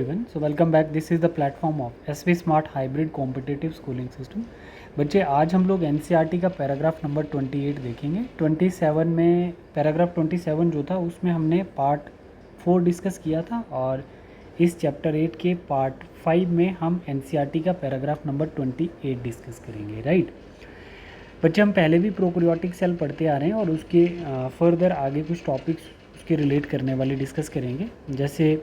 everyone, so welcome back. This is the platform of SV Smart Hybrid Competitive Schooling System. बच्चे आज हम लोग NCERT का paragraph number 28 देखेंगे। 27 में पैराग्राफ 27 जो था उसमें हमने पार्ट 4 डिस्कस किया था और इस चैप्टर 8 के पार्ट 5 में हम NCERT का पैराग्राफ नंबर 28 डिस्कस करेंगे, राइट। बच्चे हम पहले भी प्रोकैरियोटिक सेल पढ़ते आ रहे हैं और उसके फर्दर आगे कुछ टॉपिक्स उसके रिलेट करने वाले डिस्कस करेंगे। जैसे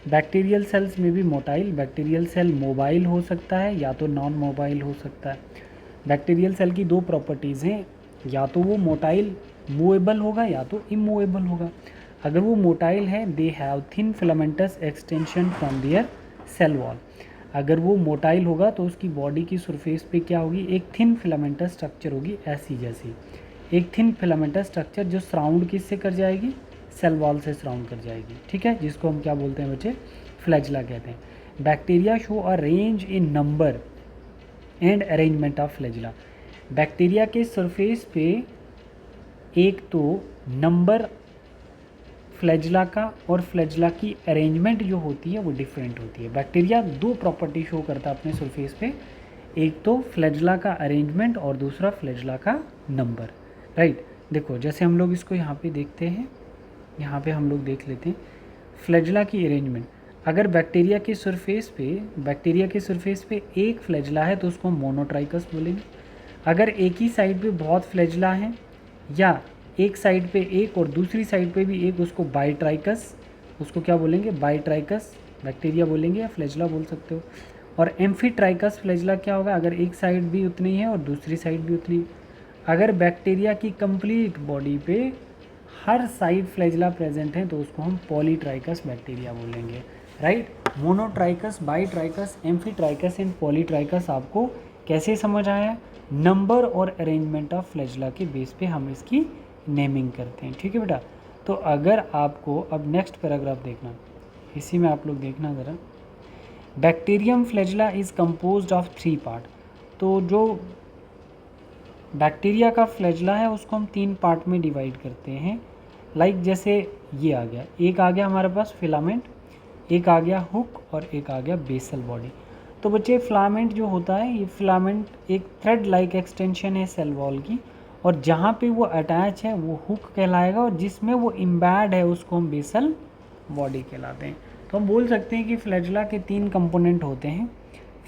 बैक्टीरियल सेल्स में भी मोटाइल, बैक्टीरियल सेल मोबाइल हो सकता है या तो नॉन मोबाइल हो सकता है। बैक्टीरियल सेल की दो प्रॉपर्टीज़ हैं, या तो वो मोटाइल मूवेबल होगा या तो इमूवेबल होगा। अगर वो मोटाइल है they have thin filamentous extension from their cell wall. अगर वो मोटाइल होगा तो उसकी बॉडी की सरफेस पे क्या होगी, एक थिन फिलामेंटस स्ट्रक्चर होगी, ऐसी जैसी एक थिन फिलामेंटस स्ट्रक्चर जो सराउंड किससे कर जाएगी, सेल वॉल से सराउंड कर जाएगी, ठीक है, जिसको हम क्या बोलते हैं बच्चे, फ्लैजला कहते हैं। Bacteria show a range in number and arrangement of flagella. Bacteria के सरफेस पे एक तो नंबर फ्लैजला का और फ्लैजला की अरेंजमेंट जो होती है वो डिफरेंट होती है। बैक्टीरिया दो प्रॉपर्टी शो करता है अपने सरफेस पे, एक तो फ्लैजला का अरेंजमेंट और दूसरा फ्लैजला का नंबर, राइट। देखो जैसे हम लोग इसको यहाँ पे देखते हैं, यहाँ पे हम लोग देख लेते हैं फ्लैजला की अरेंजमेंट। अगर बैक्टीरिया के सरफेस पे एक फ्लैजला है तो उसको हम मोनोट्राइकस बोलेंगे। अगर एक ही साइड पे बहुत फ्लैजला है या एक साइड पे एक और दूसरी साइड पे भी एक, उसको बाइट्राइकस, उसको क्या बोलेंगे, बाइट्राइकस बैक्टीरिया बोलेंगे या फ्लैजला बोल सकते हो। और एम्फीट्राइकस फ्लैजला क्या होगा, अगर एक साइड भी उतनी है और दूसरी साइड भी उतनी। अगर बैक्टीरिया की कंप्लीट बॉडी पे हर साइड फ्लैजला प्रेजेंट है तो उसको हम पॉलीट्राइकस बैक्टीरिया बोलेंगे, राइट। मोनोट्राइकस, बाइट्राइकस, एम्फीट्राइकस एंड पॉलीट्राइकस आपको कैसे समझ आया, नंबर और अरेंजमेंट ऑफ फ्लैजला के बेस पे हम इसकी नेमिंग करते हैं, ठीक है बेटा। तो अगर आपको अब नेक्स्ट पैराग्राफ देखना, इसी में आप लोग देखना ज़रा, bacterium flagella is composed of 3 part. तो जो बैक्टीरिया का फ्लैजला है उसको हम 3 पार्ट में डिवाइड करते हैं। लाइक जैसे ये आ गया, एक आ गया हमारे पास फिलामेंट, एक आ गया हुक और एक आ गया बेसल बॉडी। तो बच्चे फिलामेंट जो होता है, ये फिलामेंट एक थ्रेड लाइक एक्सटेंशन है सेल वॉल की, और जहाँ पे वो अटैच है वो हुक कहलाएगा और जिसमें वो इम्बैड है उसको हम बेसल बॉडी कहलाते हैं। तो हम बोल सकते हैं कि फ्लैजला के 3 कंपोनेंट होते हैं।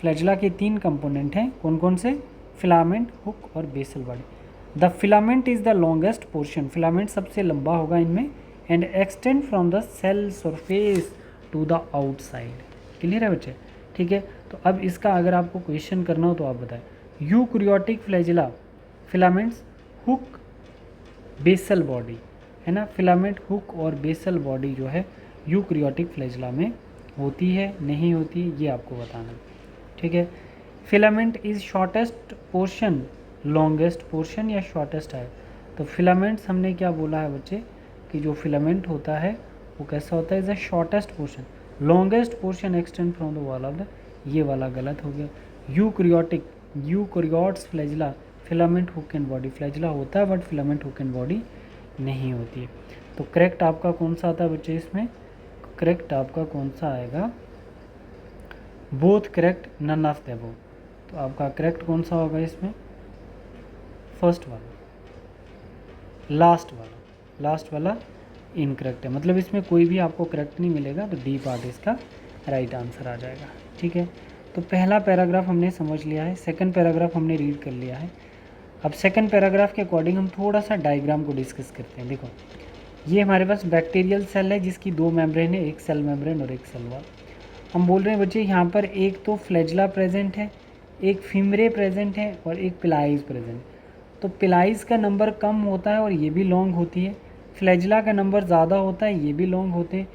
फ्लैजला के 3 कंपोनेंट हैं, कौन कौन से, फिलामेंट, हुक और basal body. The filament is the longest portion, filament सबसे लंबा होगा इनमें, and extend from the cell surface to the outside. Clear है बच्चे, ठीक है। तो अब इसका अगर आपको क्वेश्चन करना हो तो आप बताएं, eukaryotic flagella, filaments, hook, basal body, है ना। फिलामेंट, हुक और बेसल बॉडी जो है यूकैरियोटिक फ्लैजला में होती है, नहीं होती, ये आपको बताना, ठीक है। Filament is shortest portion, longest portion या शॉर्टेस्ट है। तो फिलामेंट्स हमने क्या बोला है बच्चे कि जो फिलामेंट होता है वो कैसा होता है, is the shortest portion, longest portion extend from the wall of the, ये वाला गलत हो गया। Eukaryotic, eukaryotes flagella, filament, hook and body, flagella होता है but filament, hook and body नहीं होती है। तो करेक्ट आपका कौन सा आता है बच्चे इसमें, करेक्ट आपका कौन सा आएगा, both correct, none of the above. तो आपका करेक्ट कौन सा होगा इसमें, फर्स्ट वाला, लास्ट वाला इनकरेक्ट है, मतलब इसमें कोई भी आपको करेक्ट नहीं मिलेगा, तो डी पार्ट इसका राइट आंसर आ जाएगा, ठीक है। तो पहला पैराग्राफ हमने समझ लिया है, सेकंड पैराग्राफ हमने रीड कर लिया है। अब सेकंड पैराग्राफ के अकॉर्डिंग हम थोड़ा सा डायग्राम को डिस्कस करते हैं। देखो ये हमारे पास बैक्टीरियल सेल है जिसकी 2 मेम्ब्रेन है, एक सेल मेम्ब्रेन और एक सेल वॉल। हम बोल रहे हैं बच्चे यहाँ पर एक तो फ्लैजला प्रेजेंट है, एक फिमरे प्रेजेंट है और एक पिलाइज प्रेजेंट। तो पिलाइज का नंबर कम होता है और ये भी लॉन्ग होती है, फ्लैजला का नंबर ज़्यादा होता है, ये भी लॉन्ग होते हैं,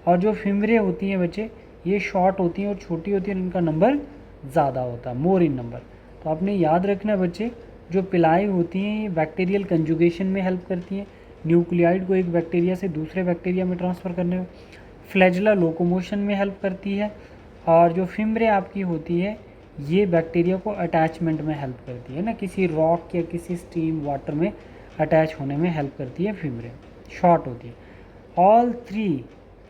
और जो फिमरे होती हैं बच्चे ये शॉर्ट होती हैं और छोटी होती हैं, इनका नंबर ज़्यादा होता है, मोर इन नंबर। तो आपने याद रखना बच्चे, जो पिलाई होती हैं ये बैक्टीरियल कंजुगेशन में हेल्प करती हैं, न्यूक्लियाइड को एक बैक्टीरिया से दूसरे बैक्टीरिया में ट्रांसफ़र करने में। फ्लैजला लोकोमोशन में हेल्प करती है, और जो फिमरे आपकी होती है ये बैक्टीरिया को अटैचमेंट में हेल्प करती है ना, किसी रॉक या किसी स्टीम वाटर में अटैच होने में हेल्प करती है फिमरे, शॉर्ट होती है। ऑल 3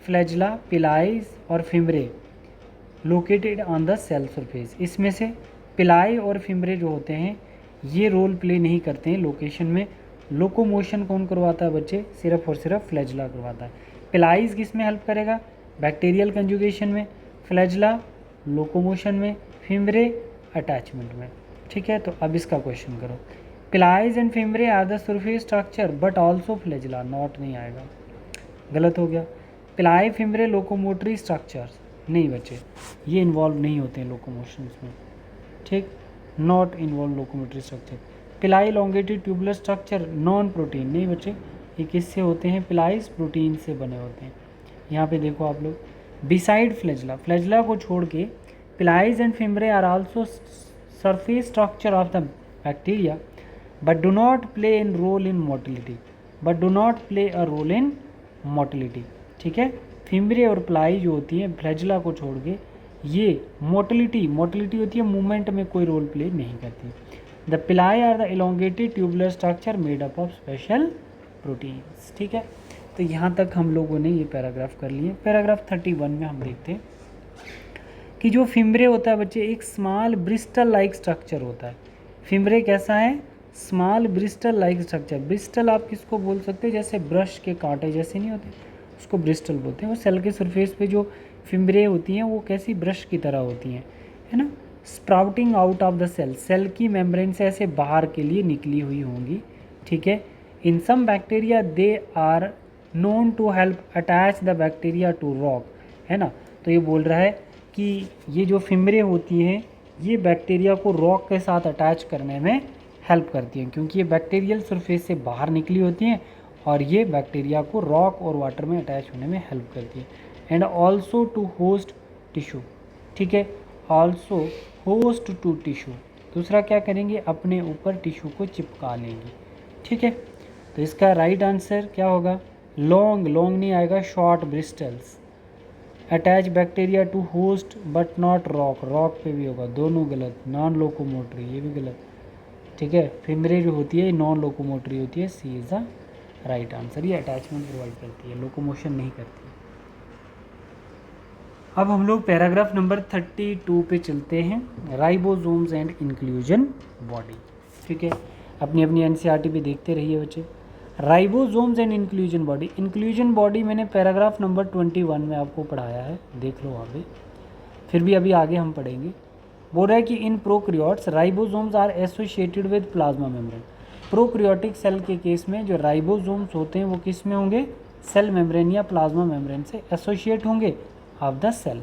फ्लैजला, पिलाइज और fimbriae located on the cell surface. इसमें से पिलाई और फिमरे जो होते हैं ये रोल प्ले नहीं करते हैं लोकेशन में। लोकोमोशन कौन करवाता है बच्चे? सिर्फ और सिर्फ फ्लैजिला करवाता है। पिलाइज किस में हेल्प करेगा? बैक्टीरियल कंजुगेशन में, फ्लैजिला लोकोमोशन में, फिमरे अटैचमेंट में। ठीक है, तो अब इसका क्वेश्चन करो। Pili and fimbriae are the surface structure but also flagella, not नहीं आएगा, गलत हो गया। पिलाई फिमरे लोकोमोटरी स्ट्रक्चर्स, नहीं बच्चे, ये इन्वॉल्व नहीं होते हैं लोकोमोशंस में। ठीक, नॉट इन्वॉल्व लोकोमोटरी स्ट्रक्चर। पिलाई elongated tubular structure, non protein, नहीं बच्चे, ये किससे होते हैं? पिलाइज प्रोटीन से बने होते हैं। यहाँ पे देखो आप लोग, बिसाइड फ्लैजिला, फ्लैजिला को छोड़ के pili and fimbriae are also surface structure of the bacteria but do not play in role in motility, but do not play a role in motility. ठीक है, फिमरे और पिलाई जो होती है फ्लैजिला को छोड़ के, ये मोटिलिटी होती है, मूवमेंट में कोई रोल प्ले नहीं करती। The pili are the elongated tubular structure made up of special proteins. ठीक है, तो यहाँ तक हम लोगों ने ये पैराग्राफ कर लिए। पैराग्राफ 31 में हम देखते हैं कि जो फिमरे होता है बच्चे, एक स्मॉल ब्रिस्टल लाइक स्ट्रक्चर होता है। फिमरे कैसा है? Small Bristol like structure. Bristol आप किसको बोल सकते हैं? जैसे ब्रश के कांटे जैसे नहीं होते, उसको ब्रिस्टल बोलते हैं। वो सेल के सरफेस पे जो फिमरे होती हैं वो कैसी ब्रश की तरह होती हैं, है ना। Sprouting out of the cell, cell की मेम्ब्रेन से ऐसे बाहर के लिए निकली हुई होंगी। ठीक है, in some bacteria they are known to help attach the bacteria to rock, है ना। तो ये बोल रहा है कि ये जो फिमरे होती हैं ये बैक्टीरिया को रॉक के साथ अटैच करने में हेल्प करती हैं, क्योंकि ये बैक्टीरियल सरफेस से बाहर निकली होती हैं और ये बैक्टीरिया को रॉक और वाटर में अटैच होने में हेल्प करती है। And also to host tissue, ठीक है, ऑल्सो होस्ट टू टिश्यू, दूसरा क्या करेंगे? अपने ऊपर टिश्यू को चिपका लेंगे। ठीक है, तो इसका राइट आंसर क्या होगा? लॉन्ग, लॉन्ग नहीं आएगा, short bristles. Attach bacteria to host but not rock, rock पे भी होगा, दोनों गलत। नॉन लोकोमोटरी, ये भी गलत। ठीक है, फिमरे जो होती है नॉन लोकोमोटरी होती है, सी इज़ द राइट आंसर। ये अटैचमेंट प्रोवाइड करती है, लोकोमोशन नहीं करती। अब हम लोग पैराग्राफ नंबर 32 पे चलते हैं, राइबोसोम्स एंड इंक्लूजन बॉडी। ठीक है, अपनी अपनी एनसीईआरटी पे देखते रहिए बच्चे। Ribosomes and inclusion body, inclusion body मैंने पैराग्राफ नंबर 21 में आपको पढ़ाया है, देख लो वहाँ पे, फिर भी अभी आगे हम पढ़ेंगे। बोल रहा है कि in prokaryotes ribosomes are associated with plasma membrane. Prokaryotic cell के केस में जो राइबोसोम्स होते हैं वो किस में होंगे? सेल मेम्ब्रेन या प्लाज्मा मेम्ब्रेन से एसोसिएट होंगे of the cell.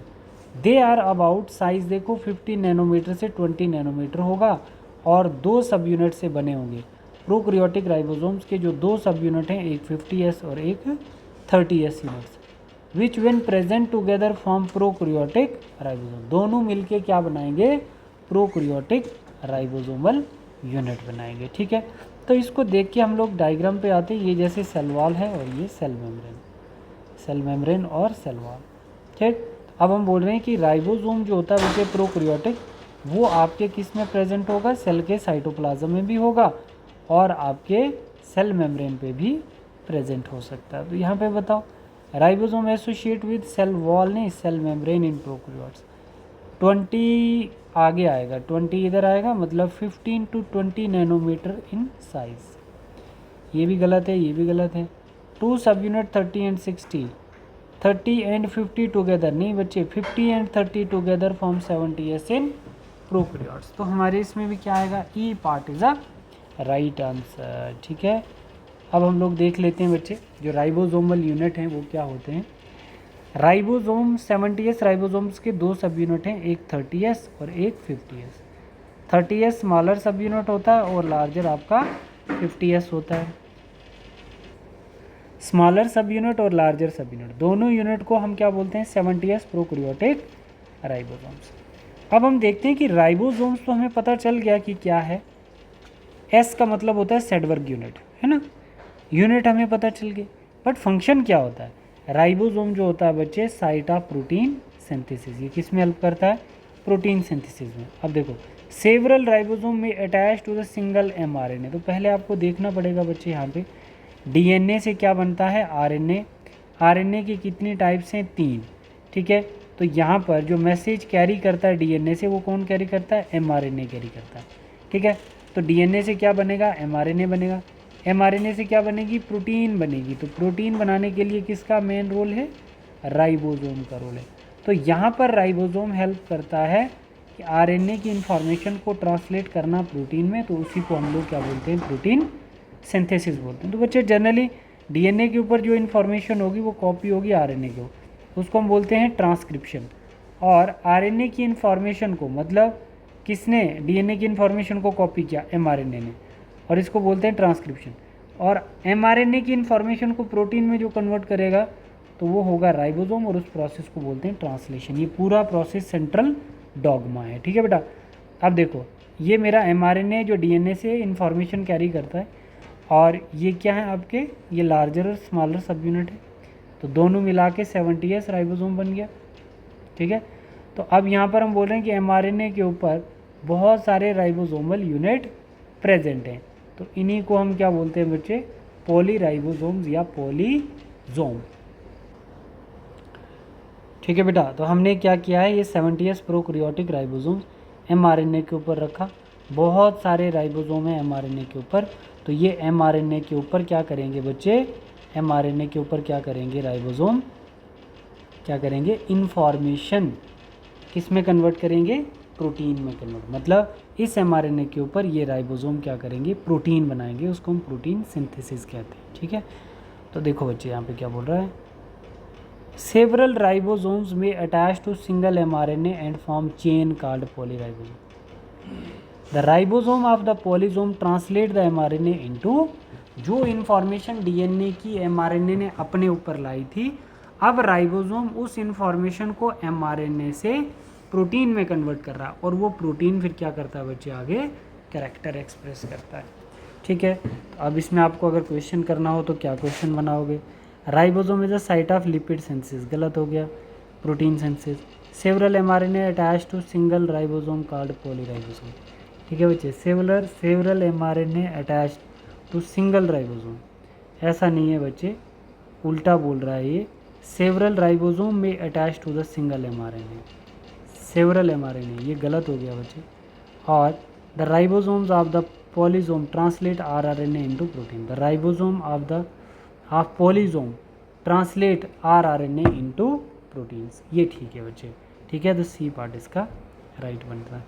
They are about, size देखो 50 नैनोमीटर से 20 नैनोमीटर होगा और 2 सब यूनिट से बने होंगे। प्रोक्रियोटिक राइबोसोम्स के जो 2 सब यूनिट हैं, एक 50S और एक 30S units, which when present together form prokaryotic ribosome, दोनों मिलके क्या बनाएंगे? प्रोक्रियोटिक राइबोसोमल यूनिट बनाएंगे। ठीक है, तो इसको देख के हम लोग डायग्राम पे आते हैं। ये जैसे सेल वॉल है और ये सेल मेम्ब्रेन, सेल मेम्ब्रेन और सेल वॉल। ठीक, अब हम बोल रहे हैं कि राइबोसोम जो होता है वो प्रोक्रियोटिक, वो आपके किस में प्रेजेंट होगा? सेल के साइटोप्लाज्म में भी होगा और आपके सेल मेम्ब्रेन पे भी प्रेजेंट हो सकता है। तो यहाँ पे बताओ, ribosome associate with cell wall नहीं, सेल मेम्ब्रेन इन प्रोक्रियोट्स। 20 आगे आएगा, 20 इधर आएगा, मतलब 15 to 20 नैनोमीटर इन साइज। ये भी गलत है, ये भी गलत है। 2 सब यूनिट 30 एंड 60, 30 एंड 50 टुगेदर नहीं बच्चे, 50 and 30 together form 70S in prokaryotes. तो हमारे इसमें भी क्या आएगा? E part is a right answer. ठीक है, अब हम लोग देख लेते हैं बच्चे, जो राइबोसोमल यूनिट हैं वो क्या होते हैं। राइबोसोम 70S राइबोसोम्स के 2 सब यूनिट हैं, एक 30S और एक 50S। 30S स्मॉलर सब यूनिट होता है और लार्जर आपका 50S होता है। स्मॉलर सब यूनिट और लार्जर सब यूनिट, दोनों यूनिट को हम क्या बोलते हैं? 70S prokaryotic ribosomes. अब हम देखते हैं कि राइबोसोम्स तो हमें पता चल गया कि क्या है। S का मतलब होता है सेडबर्ग यूनिट, है ना, यूनिट हमें पता चल गई, बट फंक्शन क्या होता है? राइबोसोम जो होता है बच्चे, साइट ऑफ प्रोटीन सिंथेसिस, ये किस में हेल्प करता है? प्रोटीन सिंथेसिस में। अब देखो, several ribosome may attach to the single mRNA, तो पहले आपको देखना पड़ेगा बच्चे यहाँ पे DNA से क्या बनता है? RNA। RNA की कितनी टाइप्स हैं? 3। ठीक है, तो यहाँ पर जो मैसेज कैरी करता है डीएनए से वो कौन कैरी करता है, एमआरएनए कैरी करता है। ठीक है, तो डीएनए से क्या बनेगा, एमआरएनए बनेगा। एमआरएनए से क्या बनेगी, प्रोटीन बनेगी। तो प्रोटीन बनाने के लिए किसका मेन रोल है, राइबोसोम का रोल है। तो यहाँ पर राइबोसोम हेल्प करता है कि आरएनए की इंफॉर्मेशन को ट्रांसलेट करना प्रोटीन में, तो उसी को हम लोग क्या बोलते हैं, प्रोटीन सिंथेसिस बोलते हैं। तो बच्चे जनरली डीएनए के ऊपर जो इन्फॉर्मेशन होगी वो कॉपी होगी आरएनए के ऊपर, उसको हम बोलते हैं ट्रांसक्रिप्शन। और आरएनए की इन्फॉर्मेशन को, मतलब किसने डीएनए की इन्फॉर्मेशन को कॉपी किया, एमआरएनए ने, और इसको बोलते हैं ट्रांसक्रिप्शन। और एमआरएनए की इन्फॉर्मेशन को प्रोटीन में जो कन्वर्ट करेगा तो वो होगा राइबोसोम, और उस प्रोसेस को बोलते हैं ट्रांसलेशन। ये पूरा प्रोसेस सेंट्रल डॉगमा है। ठीक है बेटा, अब देखो ये मेरा एमआरएनए जो डीएनए से इन्फॉर्मेशन कैरी करता है, और ये क्या है आपके, ये लार्जर और स्मॉलर सब यूनिट है, तो दोनों मिला के 70S राइबोसोम बन गया। ठीक है, तो अब यहाँ पर हम बोल रहे हैं कि एमआरएनए के ऊपर बहुत सारे राइबोसोमल यूनिट प्रेजेंट हैं, तो इन्हीं को हम क्या बोलते हैं बच्चे, पॉलीराइबोसोम्स या पॉलीजोम। ठीक है बेटा, तो हमने क्या किया है, ये 70S प्रोकैरियोटिक राइबोसोम्स एमआरएनए के ऊपर रखा। बहुत सारे राइबोसोम है एमआरएनए के ऊपर, तो ये एमआरएनए के ऊपर क्या करेंगे बच्चे, एमआरएनए के ऊपर क्या करेंगे, राइबोसोम क्या करेंगे, इन्फॉर्मेशन किस में कन्वर्ट करेंगे, प्रोटीन में कन्वर्ट। मतलब इस एमआरएनए के ऊपर ये राइबोसोम क्या करेंगे, प्रोटीन बनाएंगे, उसको हम प्रोटीन सिंथेसिस कहते हैं। ठीक है, तो देखो बच्चे यहाँ पे क्या बोल रहा है, several ribosomes may attach to single mRNA and form chain called polyribosome. The ribosome of the polysome translate the mRNA into, जो इन्फॉर्मेशन डीएनए की एमआरएनए ने अपने ऊपर लाई थी, अब राइबोसोम उस इन्फॉर्मेशन को एमआरएनए से प्रोटीन में कन्वर्ट कर रहा है, और वो प्रोटीन फिर क्या करता है बच्चे, आगे कैरेक्टर एक्सप्रेस करता है। ठीक है, तो अब इसमें आपको अगर क्वेश्चन करना हो तो क्या क्वेश्चन बनाओगे, ribosome is a site of lipid synthesis, गलत हो गया, protein synthesis. Several mRNA attach to single ribosome called polyribosome. ठीक है बच्चे, several mRNA attach to single ribosome, ऐसा नहीं है बच्चे, उल्टा बोल रहा है ये, several ribosome may attach to the single mRNA, several mRNA, ये गलत हो गया बच्चे। और the ribosomes of the polysome translate rRNA into protein, the ribosome of polysome translate rRNA into proteins, ये ठीक है बच्चे। ठीक है, तो सी पार्ट इसका राइट बनता है।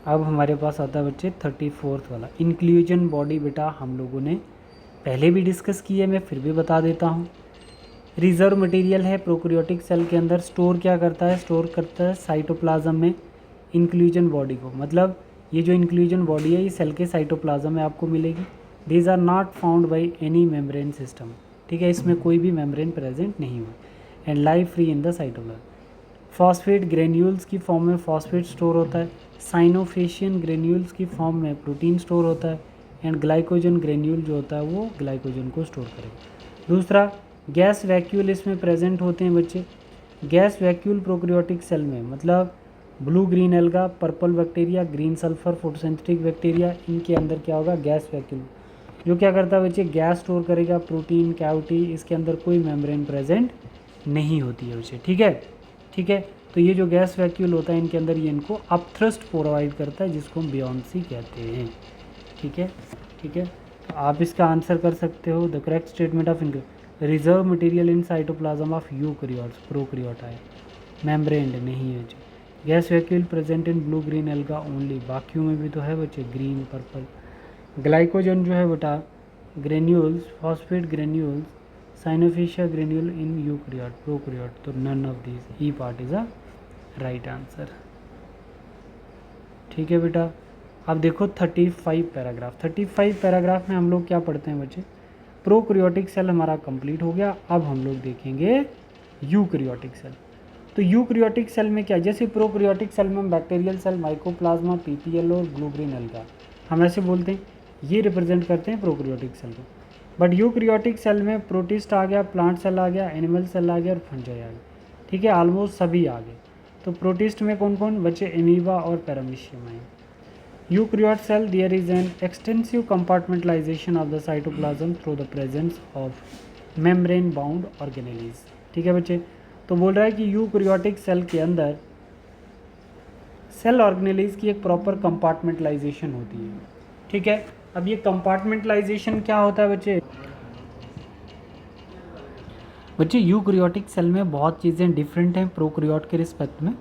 अब हमारे पास आता है बच्चे 34th वाला, इंक्लूजन बॉडी। बेटा हम लोगों ने पहले भी डिस्कस की है, मैं फिर भी बता देता हूँ। रिजर्व मटेरियल है प्रोकैरियोटिक सेल के अंदर, स्टोर क्या करता है, स्टोर करता है साइटोप्लाज्म में इंक्लूजन बॉडी को। मतलब ये जो इंक्लूजन बॉडी है ये सेल के साइटोप्लाज्म में आपको मिलेगी। These are not found by any membrane system. ठीक है, इसमें कोई भी मेम्ब्रेन प्रेजेंट नहीं हुआ, and live free in the cytoplasm. Phosphate granules की फॉर्म में फॉस्फेट स्टोर होता है, साइनोफेशियन ग्रेन्यूल्स की फॉर्म में प्रोटीन स्टोर होता है, एंड ग्लाइकोजन ग्रेन्यूल जो होता है वो ग्लाइकोजन को स्टोर करेगा। दूसरा, गैस वैक्यूल इसमें प्रेजेंट होते हैं बच्चे। गैस वैक्यूल प्रोकैरियोटिक सेल में, मतलब blue green alga, purple bacteria, green sulphur, photosynthetic bacteria, इनके अंदर क्या होगा, गैस वैक्यूल, जो क्या करता है बच्चे, गैस स्टोर करेगा, प्रोटीन, कैविटी, इसके अंदर कोई मेम्ब्रेन प्रेजेंट नहीं होती है बच्चे। ठीक है, ठीक है, तो ये जो गैस वैक्यूल होता है इनके अंदर ये इनको अपथ्रस्ट प्रोवाइड करता है, जिसको हम बियॉन्सी कहते हैं। ठीक है, ठीक है, तो आप इसका आंसर कर सकते हो। The correct statement of reserve material in cytoplasm of eukaryotes, prokaryota है, मेम्ब्रेन नहीं है जी। Gas vacuole present in blue green alga only, बाकियों में भी तो है बच्चे, ग्रीन, पर्पल। ग्लाइकोजन जो है बेटा, granules, phosphate granules, cyanophycean granule in eukaryote, prokaryote, तो none of these, E part is a right answer. ठीक है बेटा, अब देखो 35 पैराग्राफ। 35 पैराग्राफ में हम लोग क्या पढ़ते हैं बच्चे, प्रोकैरियोटिक सेल हमारा कंप्लीट हो गया। अब हम लोग देखेंगे यूकैरियोटिक सेल। तो यूकैरियोटिक सेल में क्या, जैसे प्रोकैरियोटिक सेल में हम बैक्टीरियल सेल, माइकोप्लाज्मा, पीपीएल और ब्लू ग्रीन एल्गा, हम ऐसे बोलते हैं, ये रिप्रेजेंट करते हैं प्रोकैरियोटिक सेल को। बट यूकैरियोटिक सेल में प्रोटिस्ट आ गया, प्लांट सेल आ गया, एनिमल सेल आ गया और फंजाई आ गया। ठीक है, ऑलमोस्ट सभी आ गए। तो प्रोटिस्ट में कौन कौन बच्चे, एमीबा और पैरामीशियम आए। Eukaryote cell there is an extensive compartmentalization of the cytoplasm through the presence of membrane bound organelles. ठीक है बच्चे, तो बोल रहा है कि यूकैरियोटिक सेल के अंदर सेल ऑर्गेनेलीज की एक प्रॉपर कंपार्टमेंटलाइजेशन होती है। ठीक है, अब ये कंपार्टमेंटलाइजेशन क्या होता है बच्चे? बच्चे यूकैरियोटिक सेल में बहुत चीज़ें डिफरेंट हैं प्रोकैरियोट के रिस्पेक्ट में।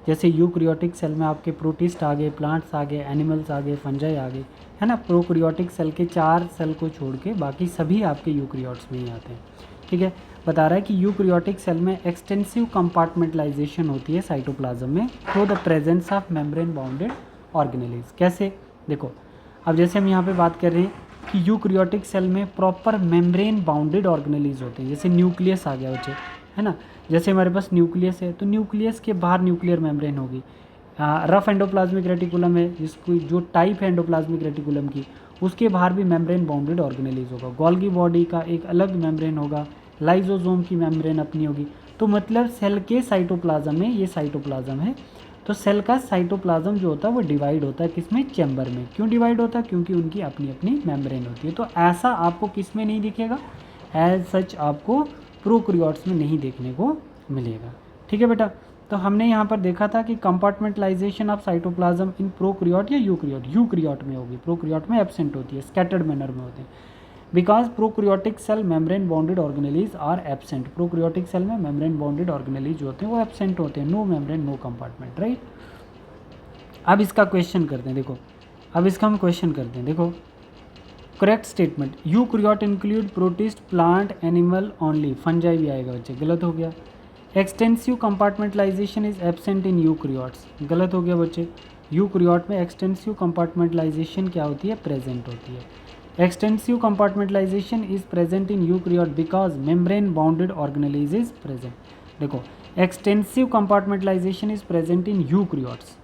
जैसे यूकैरियोटिक सेल में आपके प्रोटिस्ट आ गए, प्लांट्स आ गए, एनिमल्स आ गए, फंजाई आ गए, है ना। प्रोकैरियोटिक सेल के 4 सेल को छोड़ के बाकी सभी आपके यूकैरियोट्स में ही आते हैं। ठीक है, बता रहा है कि यूकैरियोटिक सेल में एक्सटेंसिव कंपार्टमेंटलाइजेशन होती है साइटोप्लाज्म में through the presence of membrane bounded organelles. कैसे? देखो, अब जैसे हम यहाँ पे बात कर रहे हैं कि यूकैरियोटिक सेल में प्रॉपर मेम्ब्रेन बाउंडेड ऑर्गेनेलीज होते हैं। जैसे न्यूक्लियस आ गया बच्चे, है ना। जैसे हमारे पास न्यूक्लियस है तो न्यूक्लियस के बाहर न्यूक्लियर मेम्ब्रेन होगी। रफ एंडोप्लाज्मिक रेटिकुलम है, जिसको जो टाइप है एंडोप्लाज्मिक रेटिकुलम की, उसके बाहर भी मेम्ब्रेन बाउंडेड ऑर्गेनेलीज होगा। गोल्गी बॉडी का एक अलग मेम्ब्रेन होगा, लाइजोसोम की मेम्ब्रेन अपनी होगी। तो मतलब सेल के साइटोप्लाज्म में, ये साइटोप्लाज्म है, तो सेल का साइटोप्लाज्म जो होता है वो डिवाइड होता है किसमें? चैम्बर में। क्यों डिवाइड होता है? क्योंकि उनकी अपनी अपनी मेम्ब्रेन होती है। तो ऐसा आपको किस में नहीं दिखेगा? एज सच आपको प्रोकैरियोट्स में नहीं देखने को मिलेगा। ठीक है बेटा, तो हमने यहाँ पर देखा था कि compartmentalisation of cytoplasm in prokaryote या यूकैरियोट, यूकैरियोट में होगी, प्रोकैरियोट में एब्सेंट होती है, स्कैटर्ड मैनर में होते हैं। Because prokaryotic cell membrane bounded organelles are absent. Prokaryotic cell में मेम्ब्रेन बाउंडेड ऑर्गेनेलीज जो होते हैं वो एब्सेंट होते हैं। No membrane no compartment, right. अब इसका क्वेश्चन करते हैं, देखो, अब इसका हम क्वेश्चन करते हैं, देखो। Correct statement, eukaryote include protist, plant, animal only, fungi भी आएगा बच्चे, गलत हो गया। Extensive compartmentalisation is absent in eukaryotes, गलत हो गया बच्चे। यूकैरियोट में एक्सटेंसिव कंपार्टमेंटलाइजेशन क्या होती है? प्रेजेंट होती है। Extensive compartmentalisation is present in eukaryote because membrane bounded organelles is present. देखो, extensive compartmentalisation is present in eukaryotes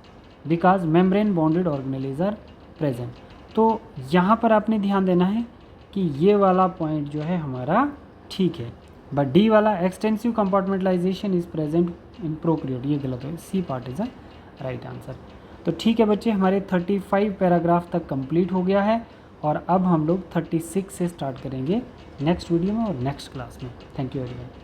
because membrane bounded organelles are present. तो यहाँ पर आपने ध्यान देना है कि ये वाला पॉइंट जो है हमारा ठीक है, बट डी वाला extensive compartmentalisation is present in prokaryote, ये गलत है। C part is a right answer. तो ठीक है बच्चे, हमारे 35 पैराग्राफ तक कंप्लीट हो गया है और अब हम लोग 36 से स्टार्ट करेंगे नेक्स्ट वीडियो में और नेक्स्ट क्लास में। Thank you very much.